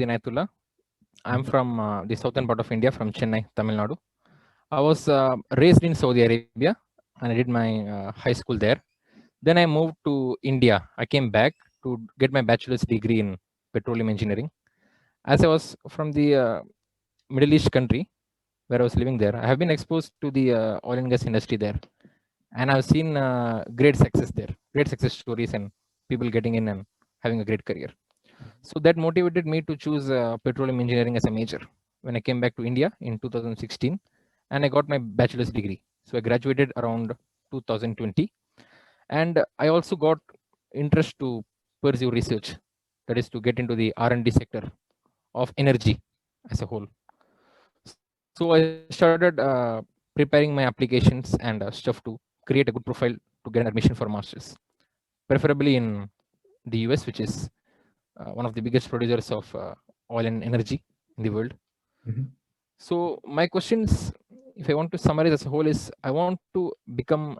Inayatullah. I'm from the southern part of India, from Chennai, Tamil Nadu. I was raised in Saudi Arabia and I did my high school there. Then I moved to India. I came back to get my bachelor's degree in petroleum engineering. As I was from the Middle East country where I was living there, I have been exposed to the oil and gas industry there. And I've seen great success there, great success stories and people getting in and having a great career. So that motivated me to choose petroleum engineering as a major when I came back to India in 2016 and I got my bachelor's degree. So I graduated around 2020 and I also got interest to pursue research, that is to get into the R&D sector of energy as a whole. So I started preparing my applications and stuff to create a good profile to get an admission for masters, preferably in the US, which is one of the biggest producers of oil and energy in the world. Mm-hmm. So my questions, if I want to summarize as a whole, is I want to become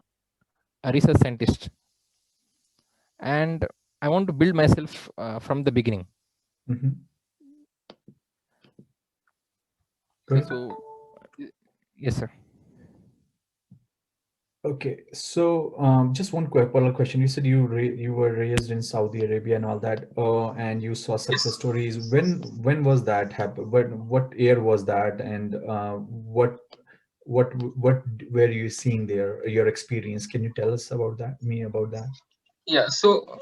a research scientist, and I want to build myself from the beginning. Mm-hmm. So yes, sir. Okay, so just one quick follow-up question. You said you were raised in Saudi Arabia and all that, and you saw success stories. When was that happen? What year was that, and what were you seeing there? Your experience? Can you tell us about that? Me about that? Yeah, so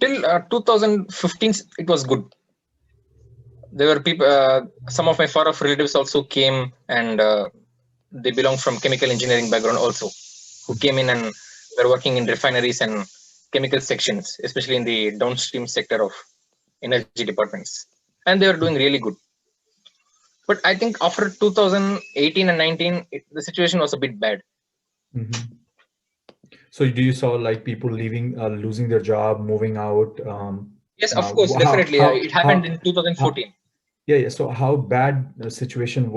till 2015 it was good. There were people, some of my far off relatives also came, and they belong from chemical engineering background also, who came in and were working in refineries and chemical sections, especially in the downstream sector of energy departments, and they were doing really good. But I think after 2018 and 19, the situation was a bit bad. Mm-hmm. So do you saw like people leaving, losing their job, moving out? Yes, of course, definitely. It happened in 2014. Yeah. So how bad the situation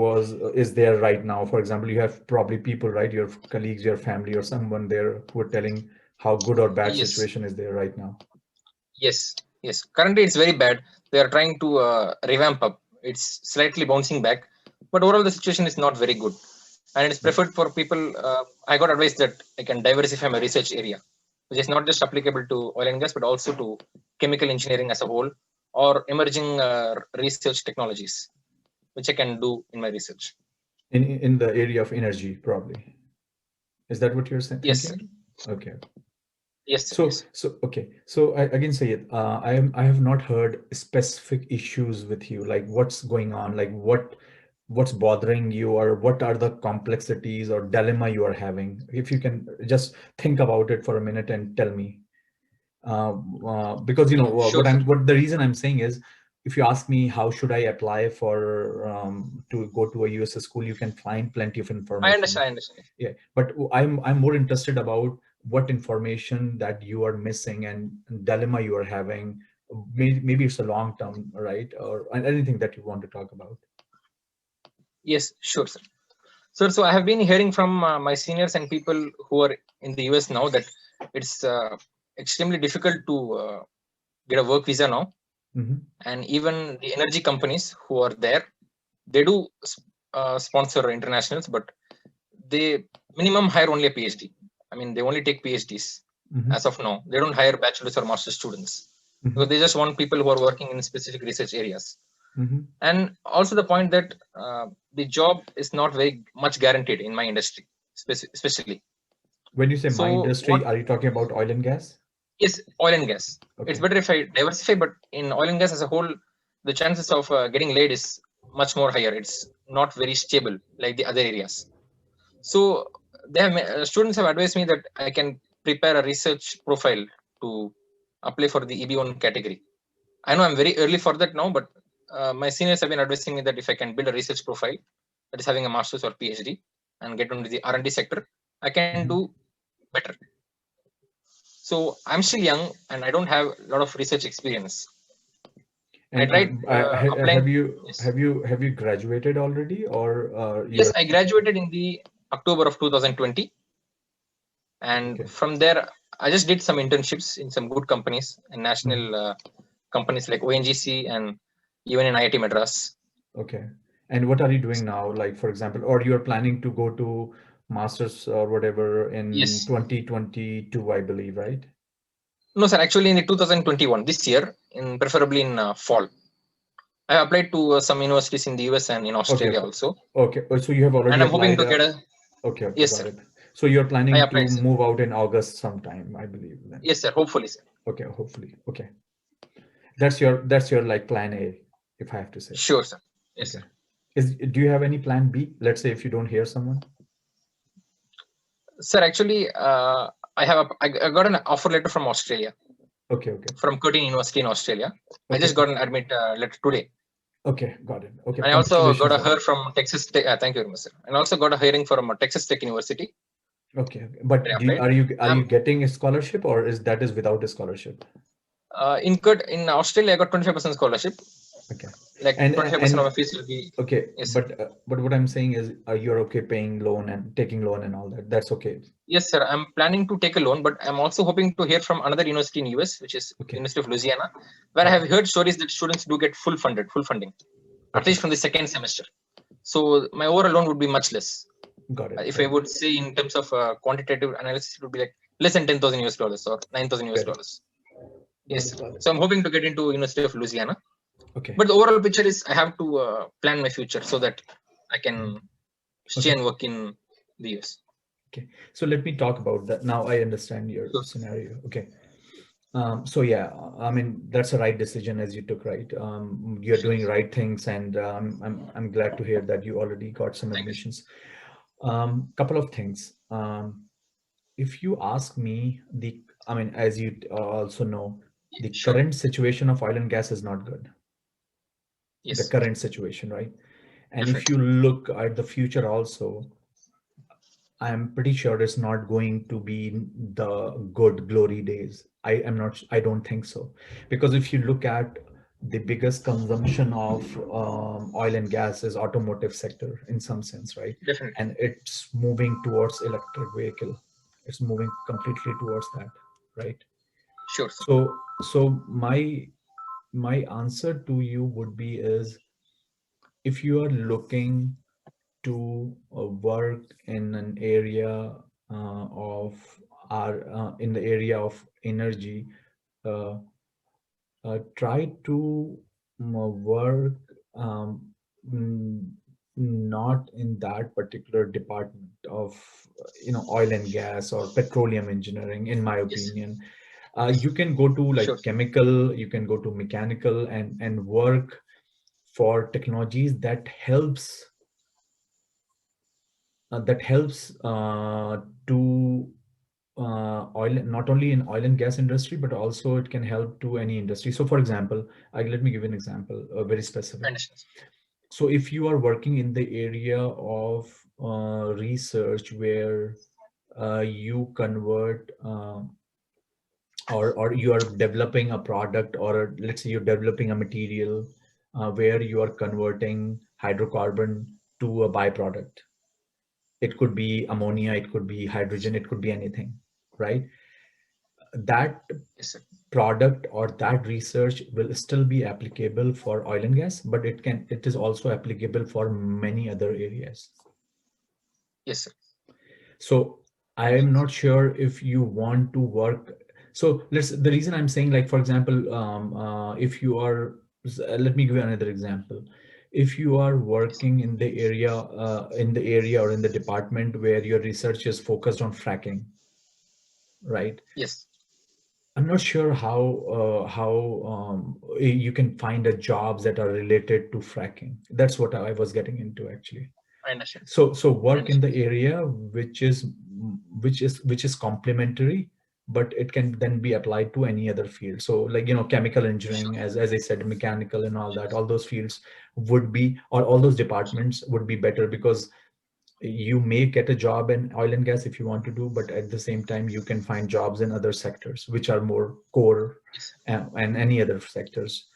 is there right now? For example, you have probably people, right? Your colleagues, your family, or someone there who are telling how good or bad Yes. situation is there right now. Yes. Currently, it's very bad. They are trying to revamp up. It's slightly bouncing back, but overall, the situation is not very good. And it's preferred for people. I got advice that I can diversify my research area, which is not just applicable to oil and gas, but also to chemical engineering as a whole, or emerging research technologies, which I can do in my research. In the area of energy, probably. Is that what you're Yes. thinking? Okay. Yes. So okay. So again, Sayed, I have not heard specific issues with you. Like what's going on? Like what's bothering you, or what are the complexities or dilemma you are having? If you can just think about it for a minute and tell me. Because Sure, what the reason I'm saying is, if you ask me how should I apply for to go to a US school, you can find plenty of information. I understand. Yeah, but I'm more interested about what information that you are missing and dilemma you are having. Maybe it's a long term, right, or anything that you want to talk about. Yes, sure, sir. So I have been hearing from my seniors and people who are in the US now that it's extremely difficult to get a work visa now. Mm-hmm. And even the energy companies who are there, they do sponsor internationals, but they minimum hire only a PhD. I mean, they only take PhDs as of now. They don't hire bachelor's or master's students because they just want people who are working in specific research areas. And also the point that the job is not very much guaranteed in my industry, especially. When you say my industry, are you talking about oil and gas? Yes, oil and gas. Okay. It's better if I diversify, but in oil and gas as a whole, the chances of getting laid is much more higher. It's not very stable like the other areas. So they have, students have advised me that I can prepare a research profile to apply for the EB1 category. I know I'm very early for that now, but my seniors have been advising me that if I can build a research profile that is having a master's or PhD and get into the R&D sector, I can do better. So I'm still young and I don't have a lot of research experience. And I tried applying. Have you graduated already, or yes, I graduated in the October of 2020, and from there I just did some internships in some good companies and national companies like ONGC and even in IIT Madras. Okay. And what are you doing now? Like, for example, or you're planning to go to masters or whatever in Yes. 2022, I believe, right? No, sir. Actually, in the 2021, this year, in preferably in fall, I applied to some universities in the US and in Okay. Australia also, Okay. Oh, so you have already and I'm hoping applied. to get a. Okay. Okay. Yes, Got sir. it. So you're I planning to applied, sir. move out in August sometime, I believe then. Yes, sir. Hopefully, sir. Okay. Hopefully. Okay. That's your like plan A, if I have to say. Sure, sir. Yes, Okay. sir. Do you have any plan B? Let's say if you don't hear someone. Sir, actually, I got an offer letter from Australia, Okay. Okay. from Curtin University in Australia. I just Okay. got an admit letter today. Okay. Got it. Okay. And I also got Congratulations a on hear that. from Texas Tech. Thank you very much, sir. And also got a hearing from Texas Tech University. Okay. Okay. But I applied. are you getting a scholarship, or is without a scholarship? In Australia, I got 25% scholarship. Okay. Like And 25% of my fees will be. okay, Yes, sir. but what I'm saying is, you're okay paying loan and taking loan and all that. That's okay. Yes, sir. I'm planning to take a loan, but I'm also hoping to hear from another university in US, which is Okay. University of Louisiana, where I have heard stories that students do get full funding, at Okay. least from the second semester. So my overall loan would be much less. Got it. If I would say in terms of quantitative analysis, it would be like less than 10,000 US dollars or 9,000 US Got it. dollars. Yes, sir. Got it. So I'm hoping to get into University of Louisiana. Okay. But the overall picture is I have to plan my future so that I can stay and work in the US. Okay. So let me talk about that. Now I understand your Sure. scenario. Okay. So yeah, I mean, that's a right decision as you took, right? You're doing right things, and I'm glad to hear that you already got some Thank you. admissions. Couple of things. If you ask me, I mean, as you also know, the Sure. current situation of oil and gas is not good. Yes. The current situation, right? And if Definitely. you look at the future also, I'm pretty sure it's not going to be the good glory days. I don't think so. Because if you look at the biggest consumption of oil and gas is automotive sector in some sense, right? Definitely. And it's moving towards electric vehicle. It's moving completely towards that, right? Sure, sir. So my answer to you would be is, if you are looking to work in an area of in the area of energy, uh, try to work um, mm, not in that particular department of oil and gas or petroleum engineering, in my Yes. opinion. You can go to Sure. like chemical, you can go to mechanical, and work for technologies that helps to oil, not only in oil and gas industry, but also it can help to any industry. So for example, let me give you an example, very I specific. understand. So if you are working in the area of research where you convert or you are developing a product, or let's say you're developing a material where you are converting hydrocarbon to a byproduct. It could be ammonia, it could be hydrogen, it could be anything, right? That Yes, sir. product or that research will still be applicable for oil and gas, but it is also applicable for many other areas. Yes, sir. So I am not sure if you want to work. So the reason I'm saying, like, for example, if you are, let me give you another example. If you are working in the area, or in the department where your research is focused on fracking, right? Yes. I'm not sure how you can find a jobs that are related to fracking. That's what I was getting into actually. I understand. So I work in the understand. area which is complementary, but it can then be applied to any other field. So like, chemical Sure. engineering, as I said, mechanical and all that, all those fields would be, or all those departments would be better, because you may get a job in oil and gas if you want to do, but at the same time you can find jobs in other sectors which are more core, Yes, sir. and any other sectors.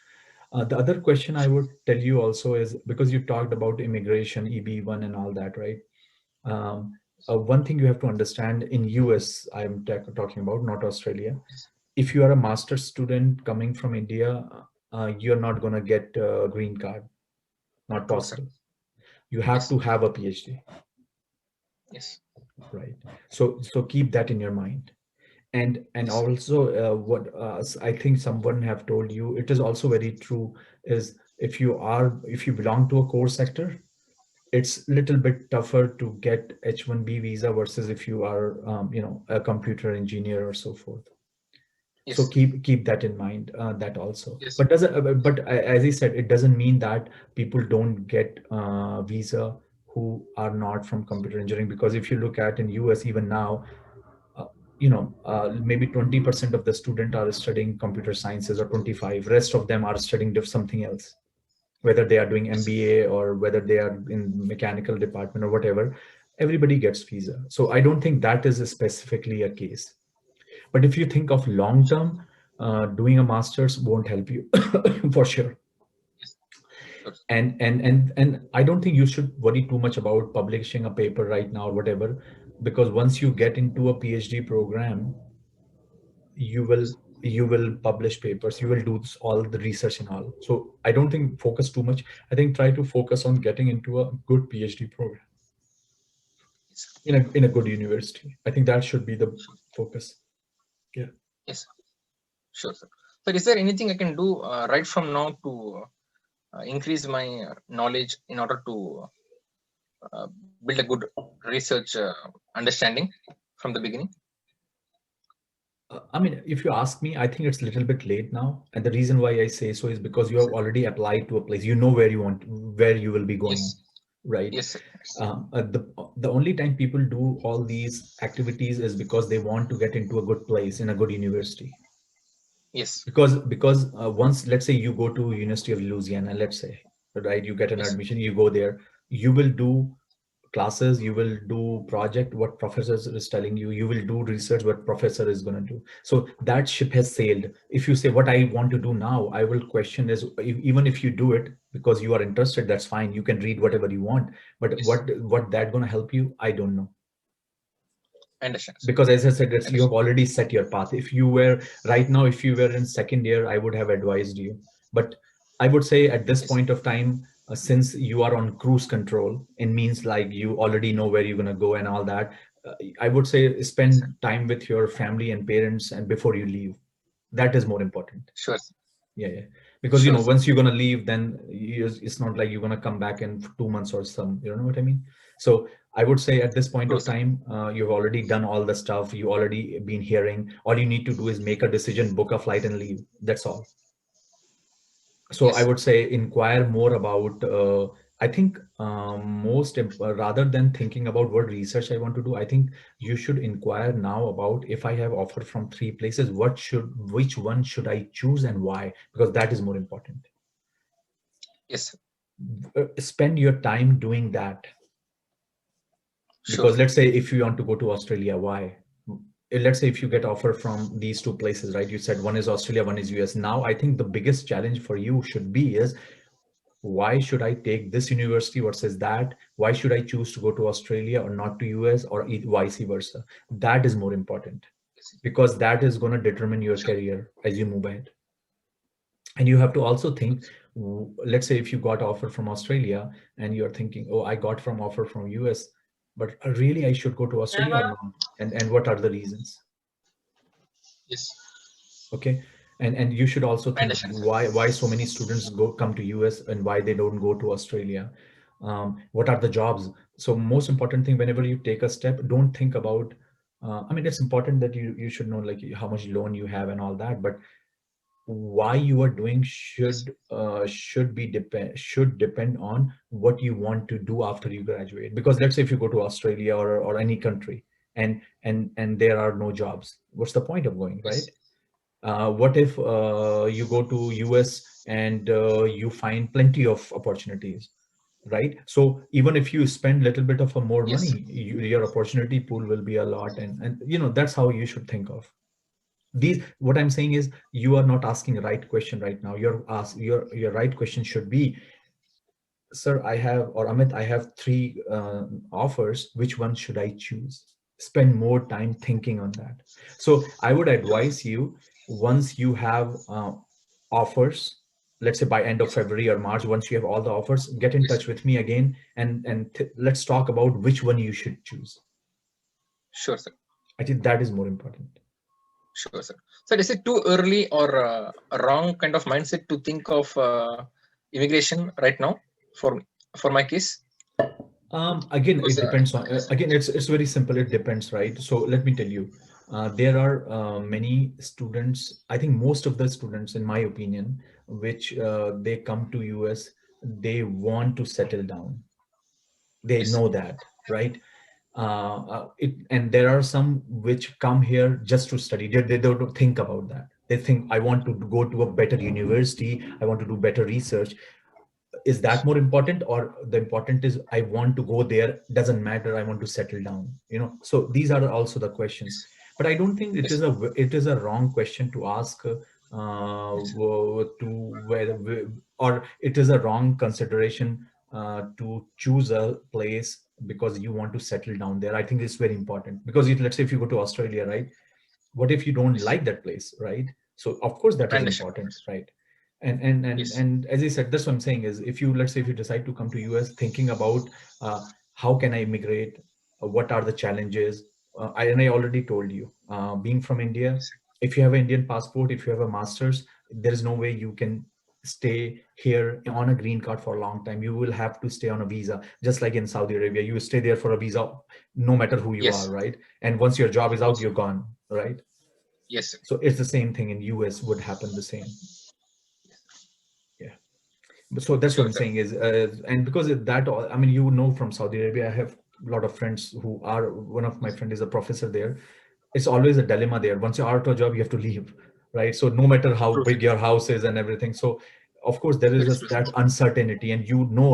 The other question I would tell you also is, because you talked about immigration, EB1 and all that, right? One thing you have to understand, in US, I'm talking about, not Australia. Yes. If you are a master's student coming from India, you're not going to get a green card. Not True, sir. possible. You have Yes. to have a PhD, Yes. right? So keep that in your mind. And Yes. also what I think someone have told you, it is also very true, is if you belong to a core sector, it's a little bit tougher to get H-1B visa versus if you are a computer engineer or so forth. So Yes. keep that in mind, that also. Yes. But as I said, it doesn't mean that people don't get visa who are not from computer engineering, because if you look at in US even now, uh, maybe 20% of the student are studying computer sciences, or 25. Rest of them are studying something else, whether they are doing Yes. MBA or whether they are in mechanical department or whatever. Everybody gets visa. So I don't think that is specifically a case. But if you think of long term, doing a master's won't help you for sure. Yes. Sure. And I don't think you should worry too much about publishing a paper right now or whatever, because once you get into a PhD program, you will Yes. you will publish papers, you will do all the research and all. So I don't think focus too much. I think try to focus on getting into a good PhD program Yes. in a good university. I think that should be the Sure. focus. Yeah. Yes. Sure, sir. So, is there anything I can do right from now to increase my knowledge in order to build a good research understanding from the beginning? I mean, if you ask me, I think it's a little bit late now. And the reason why I say so is because you have already applied to a place. You know where you will be going, Yes. right? Yes, sir. The only time people do all these activities is because they want to get into a good place in a good university. Yes. Because once, let's say you go to University of Louisiana, let's say, right, you get an Yes. admission, you go there, you will do classes, you will do project what professor is telling you, you will do research what professor is going to do. So that ship has sailed. If you say what I want to do now, I will question is, even if you do it because you are interested, that's fine, you can read whatever you want, but Yes. what that going to help you, I don't know. I understand, sir. Because as I said, I you have understand. already set your path. If you were right now, if you were in second year, I would have advised you. But I would say at this Yes. point of time, since you are on cruise control, it means like you already know where you're going to go and all that. I would say Yes, sir. spend time with your family and parents and before you leave. That is more important. Sure, sir. Yeah. Because Sure, sir. once you're gonna leave, then it's not like you're gonna come back in 2 months or some. You know what I mean? So I would say at this point True, of sir. time, you've already done all the stuff. You already been hearing. All you need to do is make a decision, book a flight, and leave. That's all. So I Yes. would say inquire more about. I think rather than thinking about what research I want to do, I think you should inquire now about, if I have offer from 3 places, which one should I choose and why? Because that is more important. Yes, sir. Spend your time doing that. Sure, Because sir. let's say if you want to go to Australia, why? Let's say if you get offer from these 2 places, right? You said one is Australia, one is US. Now I think the biggest challenge for you should be is, why should I take this university versus that? Why should I choose to go to Australia or not to US, or vice versa? That is more important, Yes, sir. because that is going to determine your Sure. career as you move ahead. And you have to also Sure, think, let's say if you got offer from Australia and you're thinking, oh, I got from offer from US, but really I should go to Australia or not? And what are the reasons? yes. Okay. And you should also I think understand, sir. why so many students come to US and why they don't go to Australia. What are the jobs? So most important thing, whenever you take a step, don't think about, I mean, it's important that you should know like how much loan you have and all that, but why you are doing Yes. should depend on what you want to do after you graduate. Because let's say if you go to Australia or any country, and there are no jobs, what's the point of going, Yes. right? What if you go to US and you find plenty of opportunities, right? So even if you spend a little bit of a more Yes. money, your opportunity pool will be a lot. And that's how you should think of these. What I'm saying is, you are not asking the right question right now. Your right question should be, sir, I have, or Amit, I have 3 offers, which one should I choose? Spend more time thinking on that. So I would Sure, sir. advise you, once you have offers, let's say by end of February or March, once you have all the offers, get in touch with me again, and let's talk about which one you should choose. Sure, sir. I think that is more important. Sure, sir. So is it too early or a wrong kind of mindset to think of immigration right now for my case? Again, Because, it depends on, again, it's very simple. It depends, right? So let me tell you, there are many students, I think most of the students, in my opinion, which they come to US, they want to settle down. They yes, know that, right? And there are some which come here just to study. They don't think about that. They think, I want to go to a better university, I want to do better research. Is that more important, or the important is I want to go there, doesn't matter, I want to settle down, so these are also the questions. yes, But I don't think yes, it is a wrong question to ask, yes, to whether, or it is a wrong consideration to choose a place because you want to settle down there. I think it's very important, because let's say if you go to Australia, right, what if you don't yes. like that place, right? So of course that I is understand. important, right? And Yes, and as I said, that's what I'm saying is, if you, let's say if you decide to come to US thinking about how can I immigrate, what are the challenges, and I already told you, being from India, yes, if you have an Indian passport, if you have a master's, there is no way you can stay here on a green card for a long time. You will have to stay on a visa, just like in Saudi Arabia, you stay there for a visa no matter who you are, yes, right? And once your job is out, yes, you're gone, right? yes, sir. So it's the same thing in US would happen the same. Yeah. So that's what Sure, I'm sir. saying is, and because I mean, from Saudi Arabia, I have a lot of friends who are, one of my friend is a professor there. It's always a dilemma there. Once you're out of a job, you have to leave, right? So no matter how True, sir. big your house is and everything. So of course there is Very true, sir. that uncertainty, and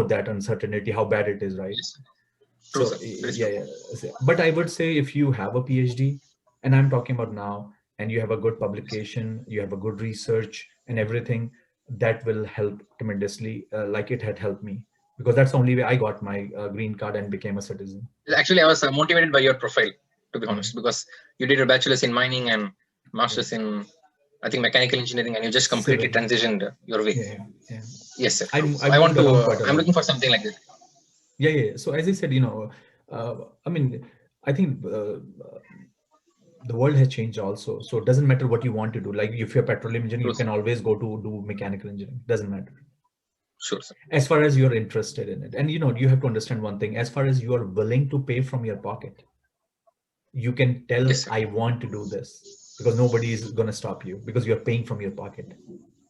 that uncertainty, how bad it is, right? Yes, true, So sir. Very yeah, true. yeah. But I would say if you have a PhD, and I'm talking about now, and you have a good Yes. publication, you have a good research and everything, that will help tremendously, like it had helped me, because that's the only way I got my green card and became a citizen. Actually, I was motivated by your profile, to be Yeah, honest, because you did a bachelor's in mining and yeah. master's in, I think, mechanical engineering, and you just completely Civil. transitioned your way. Yeah, yeah. Yes, sir. True. I So I want moved to. around quite a I'm lot. looking for something like that. Yeah, yeah. So as I said, I mean, I think the world has changed also. So it doesn't matter what you want to do. Like if you're petroleum engineer, True, you sir. can always go to do mechanical engineering. Doesn't matter, Sure, sir. as far as you're interested in it. And you have to understand one thing: as far as you are willing to pay from your pocket, you can tell, Yes, sir. I want to do this, because nobody is going to stop you, because you're paying from your pocket,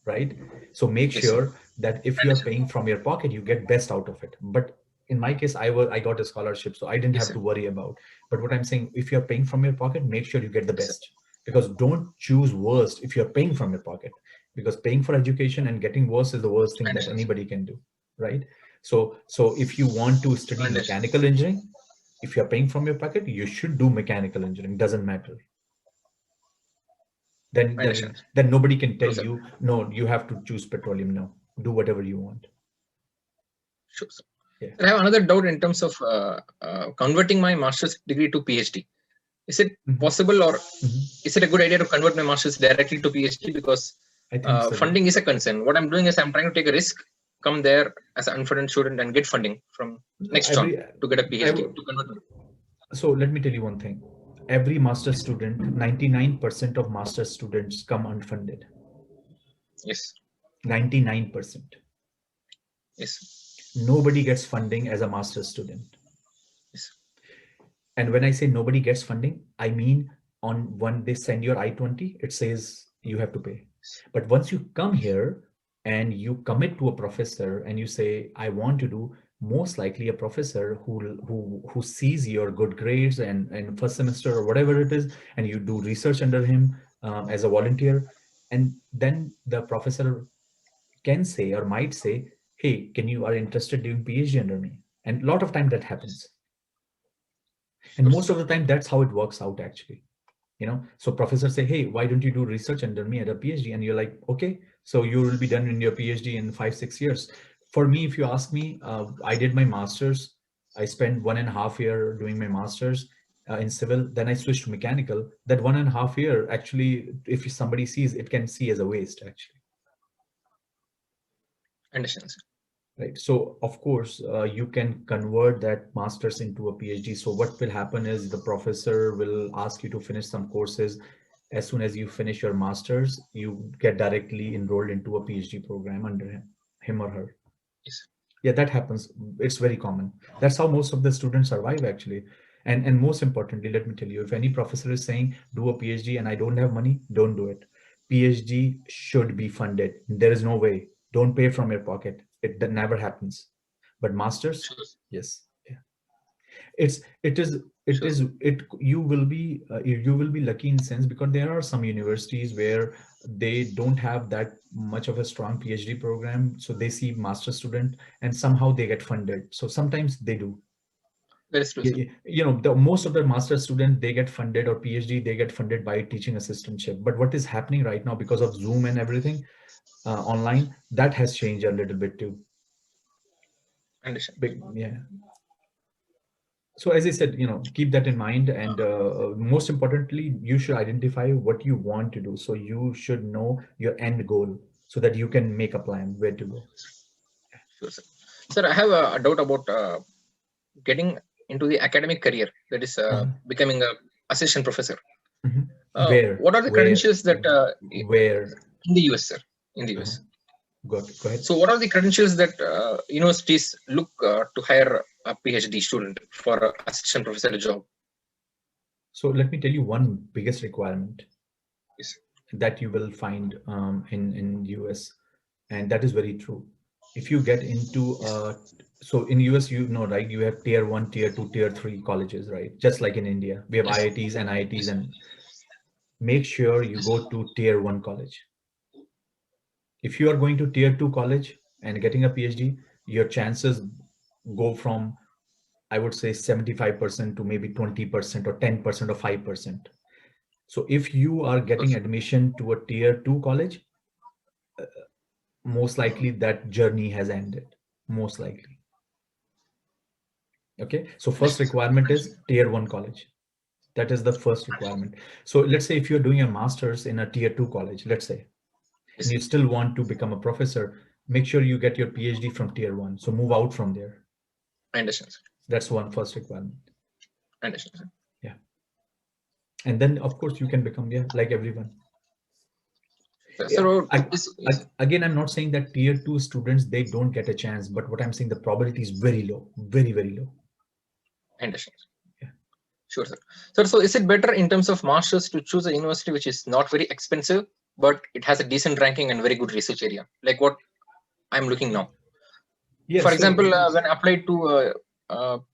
right? So make Yes, sir. sure that if I you are understand. paying from your pocket, you get best out of it. But in my case, I got a scholarship, so I didn't Yes, have sir. to worry about. But what I'm saying, if you're paying from your pocket, make sure you get the Yes, sir. best, because don't choose worst if you're paying from your pocket, because paying for education and getting worse is the worst I thing that understand, sir. anybody can do, right? So if you want to I study understand. mechanical engineering, if you're paying from your pocket, you should do mechanical engineering, doesn't matter. then I understand, then sir. then nobody can tell True, sir. you, no, you have to choose petroleum. No, do whatever you want. Sure, sir. Yeah. I have another doubt in terms of converting my master's degree to PhD. Is it Mhm. possible, or Mhm. is it a good idea to convert my master's directly to PhD? Because I think so. funding is a concern. What I'm doing is I'm trying to take a risk, come there as an unfunded student, and get funding from No, next on every to get a PhD I, to convert. so let me tell you one thing. Every master student, 99% of master students come unfunded. Yes, 99%. yes, Nobody gets funding as a master student. yes, And when I say nobody gets funding, I mean, on when they send your I-20, it says you have to pay. But once you come here and you commit to a professor and you say, I want to do, most likely a professor who sees your good grades and first semester or whatever it is, and you do research under him as a volunteer, and then the professor can say or might say, hey, can you are interested doing PhD under me? And a lot of time that happens. And sure, most of the time, that's how it works out, actually. So professors say, hey, why don't you do research under me at a PhD? And you're like, okay, so you will be done in your PhD in 5-6 years. For me, if you ask me, I did my master's. I spent 1.5 year doing my master's in civil. Then I switched to mechanical. That 1.5 year, actually, if somebody sees, it can see as a waste, actually. Understand, sir. Right. So of course, you can convert that master's into a PhD. So what will happen is the professor will ask you to finish some courses. As soon as you finish your master's, you get directly enrolled into a PhD program under him or her. Yes. Yeah, that happens. It's very common. That's how most of the students survive, actually. And most importantly, let me tell you, if any professor is saying do a PhD and I don't have money, don't do it. PhD should be funded. There is no way. Don't pay from your pocket. That never happens. But masters, Sure. yes. Yeah. It's it is it Sure. is it you will be lucky in sense, because there are some universities where they don't have that much of a strong PhD program, so they see master student and somehow they get funded. So sometimes they do. That is true, sir. You know, the most of the master student, they get funded, or PhD, they get funded by teaching assistantship. But what is happening right now, because of Zoom and everything online, that has changed a little bit too. Understand. Yeah. So as I said, you know, keep that in mind, and most importantly, you should identify what you want to do. So you should know your end goal so that you can make a plan where to go. Sure, sir. Sir, I have a doubt about getting into the academic career, that is becoming a assistant professor. Mhm. What are the credentials that where in the US, sir? In the US. Go ahead. So what are the credentials that universities look to hire a PhD student for an assistant professor job? So let me tell you one biggest requirement Yes. that you will find in US, and that is very true. If you get into so in US, you know, right, you have tier 1, tier 2, tier 3 colleges, right? Just like in India, we have Yes. IITs and IITs. Yes. And make sure you go to tier 1 college. If you are going to tier 2 college and getting a PhD, your chances go from, I would say, 75% to maybe 20% or 10% or 5%. So if you are getting admission to a tier 2 college, most likely that journey has ended, most likely. Okay, so first requirement is tier 1 college. That is the first requirement. So let's say if you're doing a master's in a tier 2 college, let's say, and you still want to become a professor, make sure you get your PhD from tier 1. So move out from there. I understand, sir. That's one first requirement. I understand, sir. Yeah. And then of course you can become, yeah, like everyone. So Again, I'm not saying that tier 2 students, they don't get a chance, but what I'm saying, the probability is very low, very, very low. I understand. Yeah. Sure, sir. Sir, so is it better in terms of masters to choose a university which is not very expensive, but it has a decent ranking and very good research area, like what I'm looking now? Yeah, for so, example, when I applied to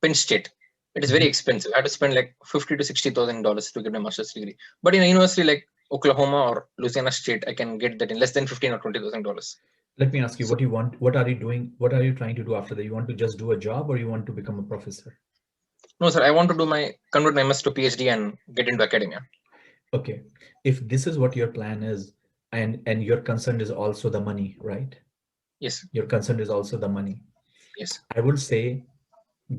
Penn State, it is very expensive. I had to spend like $50,000 to $60,000 to get my master's degree. But in a university like Oklahoma or Louisiana State, I can get that in less than $15,000 or $20,000. Let me ask you, what you want? What are you doing? What are you trying to do after that? You want to just do a job, or you want to become a professor? No, sir. I want to do convert my MS to PhD and get into academia. Okay, if this is what your plan is, and your concern is also the money, right? Yes. Your concern is also the money. Yes. I would say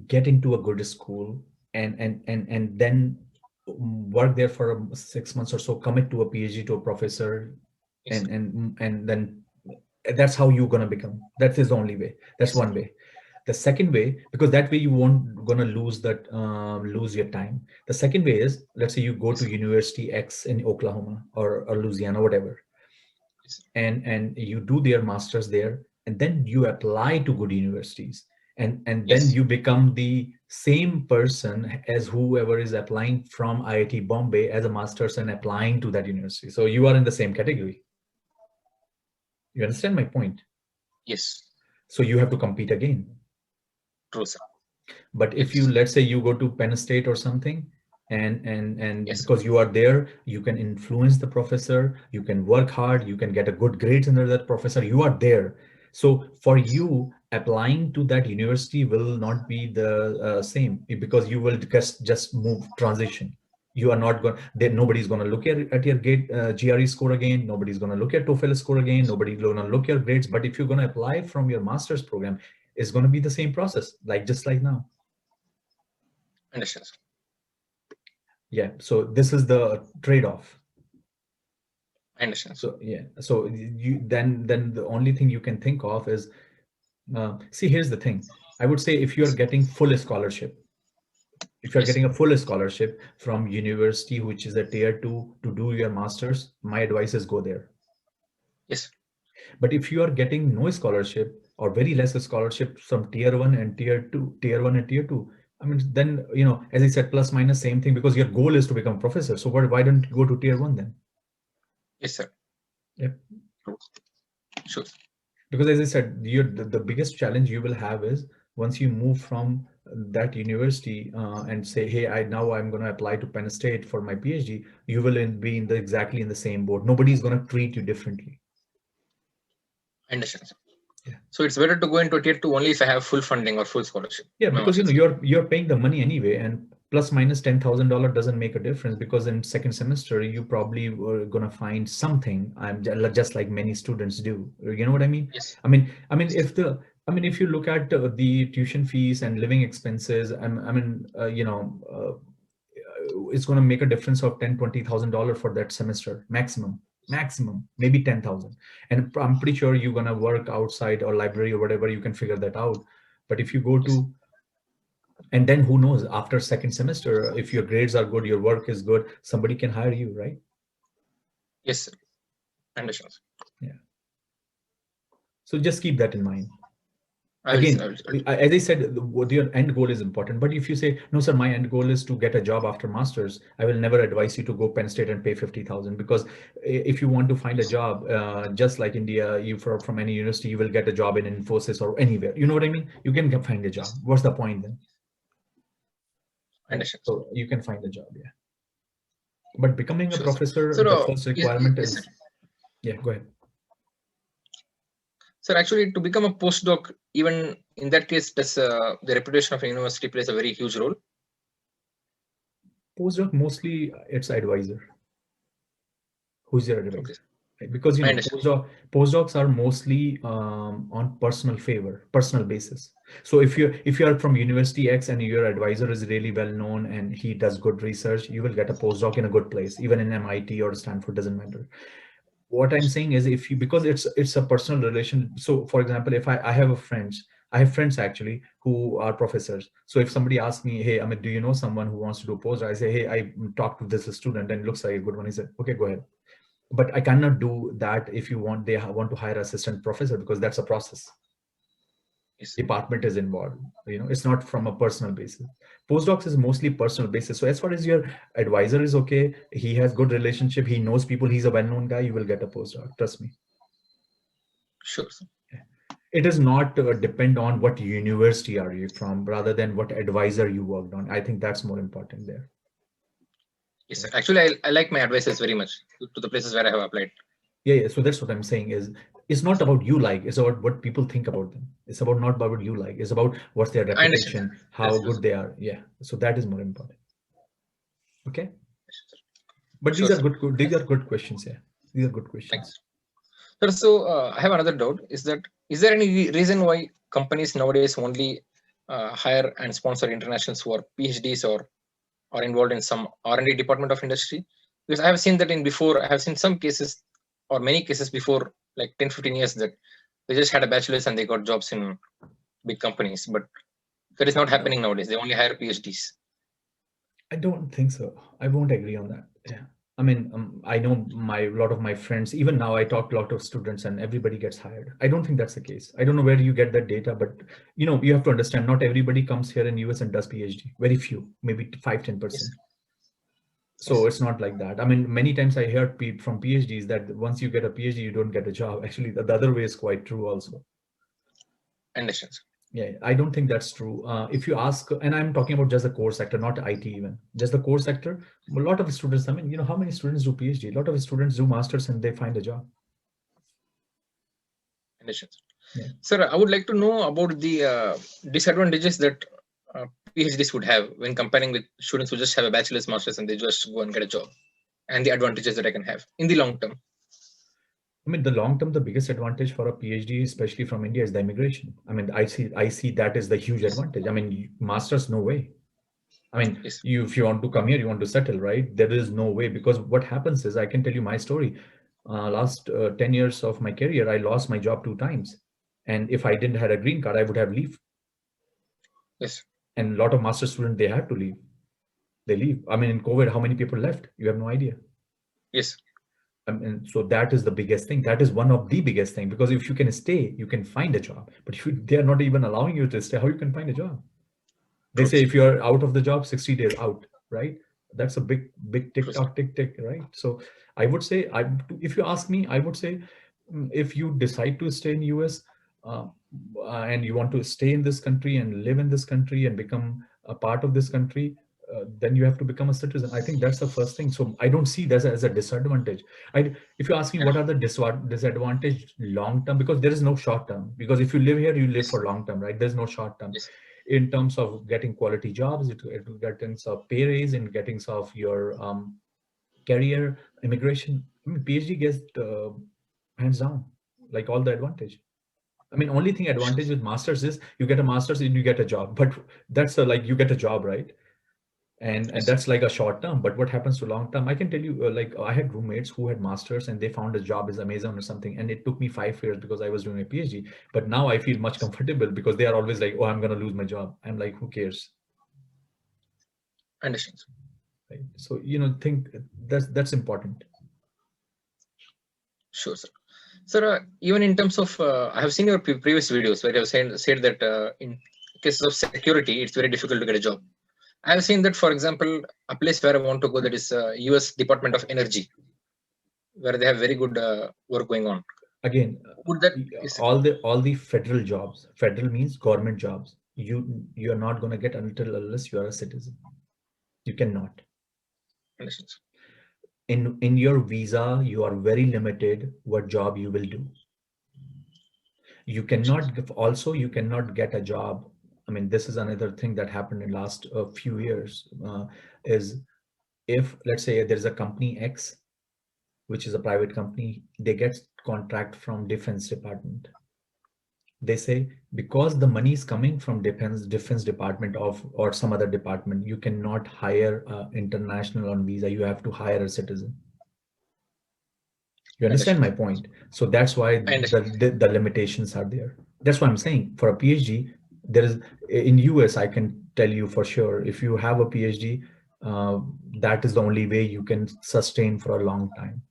get into a good school, and then work there for 6 months or so, commit to a PhD, to a professor. Yes. And then that's how you're gonna become. That is the only way. That's one way. The second way, because that way you won't gonna lose your time. The second way is, let's say you go to University X in Oklahoma or Louisiana, whatever, and you do their masters there, and then you apply to good universities, and then you become the same person as whoever is applying from IIT Bombay as a master's and applying to that university. So you are in the same category. You understand my point? Yes. So you have to compete again. True, sir. But if you, let's say you go to Penn State or something, and Yes. because you are there, you can influence the professor, you can work hard, you can get a good grades under that professor, you are there. So for you, applying to that university will not be the same, because you will just move, transition. You are not going, then nobody's going to look at your GRE score again, nobody's going to look at TOEFL score again, nobody's going to look at your grades. But if you're going to apply from your master's program, it's going to be the same process, like just like now. Understand. Yeah, so this is the trade-off. I understand. So yeah, so you then the only thing you can think of is See, here's the thing. I would say if you are getting full scholarship, if you're Yes. getting a full scholarship from university, which is a tier 2 to do your masters, my advice is go there. Yes. But if you are getting no scholarship or very less scholarship from tier 1 and tier 1 and tier 2, I mean, then, as I said, plus minus same thing, because your goal is to become professor. So why don't you go to tier 1 then? Yes, sir. Yep. Sure. Because as I said, the biggest challenge you will have is once you move from that university and say, hey, I'm going to apply to Penn State for my PhD, you will be exactly in the same boat. Nobody's going to treat you differently. I understand, sir. Yeah. So it's better to go into tier 2 only if I have full funding or full scholarship. Yeah, My because master's. you're paying the money anyway, and plus minus $10,000 doesn't make a difference, because in second semester you probably were gonna find something. I'm just like many students do. You know what I mean? Yes. If you look at the tuition fees and living expenses, it's going to make a difference of $10,000-$20,000 for that semester maximum, maybe 10,000. And I'm pretty sure you're going to work outside or library or whatever, you can figure that out. But if you go Yes. to, and then who knows, after second semester, if your grades are good, your work is good, somebody can hire you, right? Yes, sir. I understand, sir. Yeah. So just keep that in mind. I will, sir. I Again, will. as I said, your end goal is important. But if you say, no, sir, my end goal is to get a job after masters, I will never advise you to go Penn State and pay 50,000, because if you want to find a job, just like India, from any university, you will get a job in Infosys or anywhere. You know what I mean? You can find a job. Yes. What's the point then? I understand, sir. So you can find a job, yeah. But becoming a Sure, sir. professor, So, the first requirement yes, sir. is, yeah, go ahead. Sir, actually, to become a postdoc, even in that case, does the reputation of a university plays a very huge role? Postdoc, mostly it's advisor. Who's your advisor? Okay. Right? Because I understand. postdocs are mostly on personal basis. So if you are from University X and your advisor is really well known and he does good research, you will get a postdoc in a good place, even in MIT or Stanford, doesn't matter. What I'm saying is, because it's a personal relation. So for example, if I have friends actually who are professors. So if somebody asks me, hey, Amit, do you know someone who wants to do postdoc? I say, hey, I talked to this student and it looks like a good one. He said, okay, go ahead. But I cannot do that if they want to hire assistant professor, because that's a process. Yes. Department is involved. It's not from a personal basis. Postdocs is mostly personal basis. So as far as your advisor is okay, he has good relationship, he knows people, he's a well-known guy, you will get a postdoc, trust me. Sure, sir. It is not depend on what university are you from, rather than what advisor you worked on. I think that's more important there. Yes, sir. Actually, I like my advisors very much to the places where I have applied. Yeah. So that's what I'm saying is, it's not about you like, it's about what people think about them. It's about not about what you like, it's about what's their I understand. reputation, how good they are. Yeah. So that is more important. Okay. But Sure, these are sir. good questions. Yeah. These are good questions. Thanks. Sir, so I have another doubt. Is there any reason why companies nowadays only hire and sponsor internationals who are PhDs or are involved in some R&D department of industry? Because I have seen that I have seen some cases or many cases before, like 10, 15 years, that they just had a bachelor's and they got jobs in big companies. But that is not happening nowadays. They only hire PhDs. I don't think so. I won't agree on that. Yeah. I mean, I know a lot of my friends, even now I talk to a lot of students and everybody gets hired. I don't think that's the case. I don't know where you get that data, but you have to understand, not everybody comes here in US and does PhD. Very few, maybe 5-10%. Yes. So Yes. it's not like that. I mean, many times I heard from PhDs that once you get a PhD, you don't get a job. Actually, the other way is quite true also. I understand. Yeah, I don't think that's true. If you ask, and I'm talking about just the core sector, not IT even, just the core sector, a lot of students, I mean, how many students do PhD? A lot of students do masters and they find a job. Understand. Yeah. Sir, I would like to know about the disadvantages that PhDs would have when comparing with students who just have a bachelor's, master's, and they just go and get a job, and the advantages that I can have in the long term. I mean, the long term, the biggest advantage for a PhD, especially from India, is the immigration. I mean, I see that is the huge advantage. I mean, masters, no way. I mean, Yes. if you want to come here, you want to settle, right? There is no way, because what happens is, I can tell you my story. Last 10 years of my career, I lost my job 2 times. And if I didn't have a green card, I would have leave. Yes. And a lot of master students, they have to leave. They leave. I mean, in COVID, how many people left? You have no idea. Yes. And so that is the biggest thing. That is one of the biggest thing, because if you can stay, you can find a job. But if they are not even allowing you to stay, how you can find a job? They say if you're out of the job, 60 days out, right? That's a big tick tock, tick tick, right? So I would say, if you ask me, I would say, if you decide to stay in US, uh, and you want to stay in this country and live in this country and become a part of this country, then you have to become a citizen. I think that's the first thing. So I don't see that as a disadvantage. If you ask me what are the disadvantage long term, because there is no short term. Because if you live here, you live for long term, right? There's no short term. Yes. In terms of getting quality jobs, getting some pay raise, in getting of your career, immigration. I mean, PhD gets hands down, like all the advantage. I mean, only thing advantage with masters is you get a master's and you get a job, but that's like you get a job, right? And that's like a short term. But what happens to long term? I can tell you, like I had roommates who had masters and they found a job as Amazon or something, and it took me 5 years because I was doing a PhD. But now I feel much comfortable because they are always like, oh, I'm gonna lose my job. I'm like, who cares? Understand. Right? So think that's important. Sure, sir. Sir, even in terms of, I have seen your previous videos where you have said that in cases of security, it's very difficult to get a job. I have seen that, for example, a place where I want to go, that is US Department of Energy, where they have very good work going on. Again, Would that all the federal jobs, federal means government jobs, you're not going to get unless you are a citizen. You cannot. Understand. In your visa, you are very limited what job you will do. You cannot you cannot get a job. I mean, this is another thing that happened in last few years, is if let's say there's a company X, which is a private company, they get contract from defense department. They say because the money is coming from defense department or some other department, you cannot hire international on visa. You have to hire a citizen. You understand my point? So that's why the limitations are there. That's why I'm saying for a PhD, there is in US, I can tell you for sure, if you have a PhD, that is the only way you can sustain for a long time.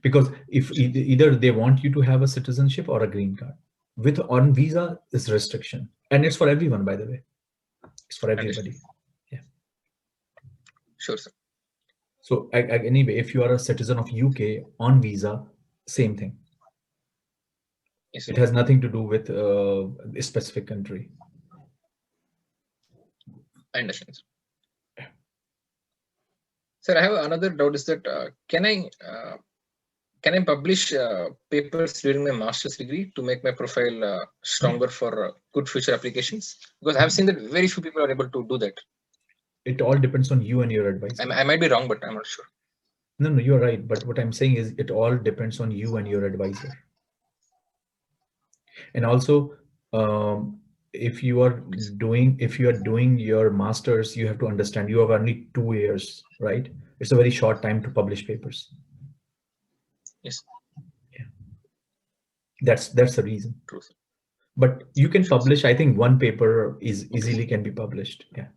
Because if either they want you to have a citizenship or a green card. With on visa is restriction, and it's for everyone, by the way. It's for everybody. Yeah. Sure, sir. So anyway, if you are a citizen of UK on visa, same thing. Yes, it has nothing to do with a specific country. I understand. Sir, I have another doubt. Is that can I publish papers during my master's degree to make my profile stronger for good future applications? Because I have seen that very few people are able to do that. It all depends on you and your advisor. I might be wrong, but I'm not sure. No, you're right. But what I'm saying is it all depends on you and your advisor. And also, if you are doing your master's, you have to understand you have only 2 years, right? It's a very short time to publish papers. Yes. Yeah. That's the reason. True. But you can publish. I think one paper is easily can be published. Yeah.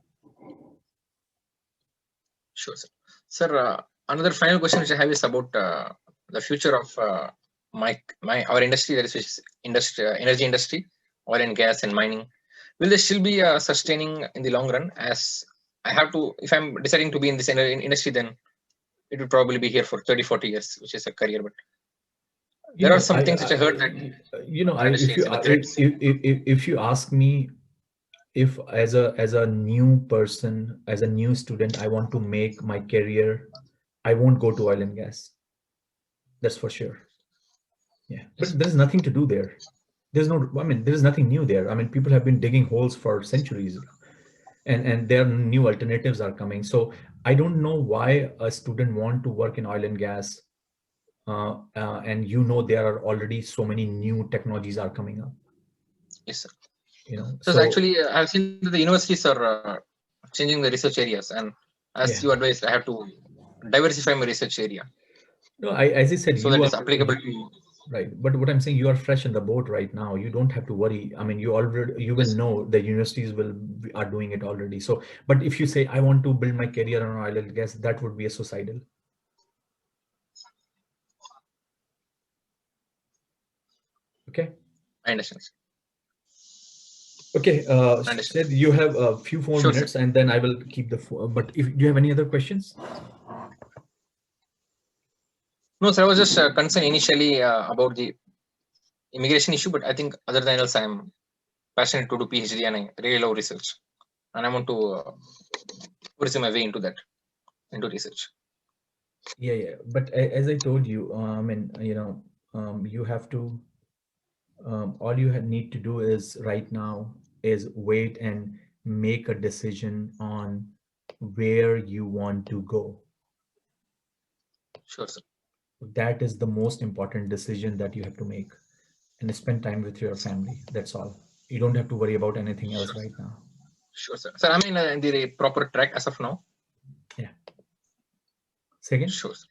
Sure, sir. Sir, another final question which I have is about the future of our industry, that is energy industry, oil and gas and mining. Will they still be sustaining in the long run? As I have to, if I'm deciding to be in this industry, then it will probably be here for 30-40 years, which is a career. But there are some things which I heard that if you ask me, if as a new person, as a new student, I want to make my career, I won't go to oil and gas. That's for sure. Yeah, but there's nothing to do there. There's nothing new there. I mean, people have been digging holes for centuries, and there are new alternatives are coming. So I don't know why a student want to work in oil and gas, and there are already so many new technologies are coming up. Yes, sir. So actually, I've seen that the universities are changing the research areas, and as you advised, I have to diversify my research area. No, as I said, so that is applicable to. Right. But what I'm saying, you are fresh in the boat right now. You don't have to worry. I mean, you will Yes. know the universities are doing it already. So, but if you say, I want to build my career on oil and gas, that would be a suicidal. Okay. I understand. Okay. Understand. Said you have a few more Sure, sir. minutes, and then I will keep but if do you have any other questions? No, sir, I was just concerned initially about the immigration issue, but I think other than else, I'm passionate to do PhD and I really love research, and I want to pursue my way into that, into research. Yeah, yeah. But as I told you, I mean, you have to. All you need to do is right now is wait and make a decision on where you want to go. Sure, sir. That is the most important decision that you have to make, and spend time with your family. That's all. You don't have to worry about anything else Sure, right now. sure, sir. Sir, I'm in the proper track as of now. Yeah. Second. Sure, sir.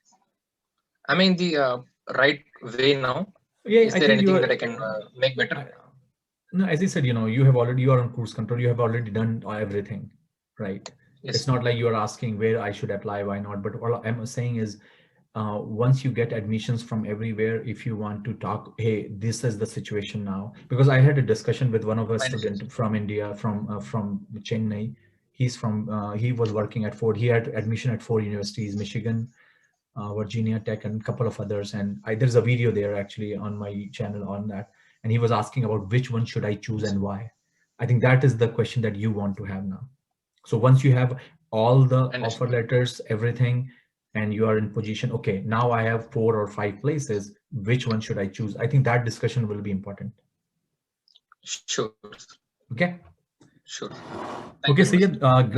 I'm in the right way now. Yeah, Is I there think you anything are. that I can make better? No, as I said, you are on cruise control. You have already done everything, right? Yes. It's not like you are asking where I should apply, why not. But all I'm saying is, once you get admissions from everywhere, if you want to talk, hey, this is the situation now. Because I had a discussion with one of a I understand. student from India, from Chennai. He was working at Ford. He had admission at 4 universities, Michigan, Virginia Tech, and a couple of others. And there's a video there actually on my channel on that. And he was asking about which one should I choose and why. I think that is the question that you want to have now. So once you have all the offer letters, everything, and you are in position, okay, now I have 4 or 5 places, which one should I choose? I think that discussion will be important. Sure. Okay. Sure. Okay, Syed, glad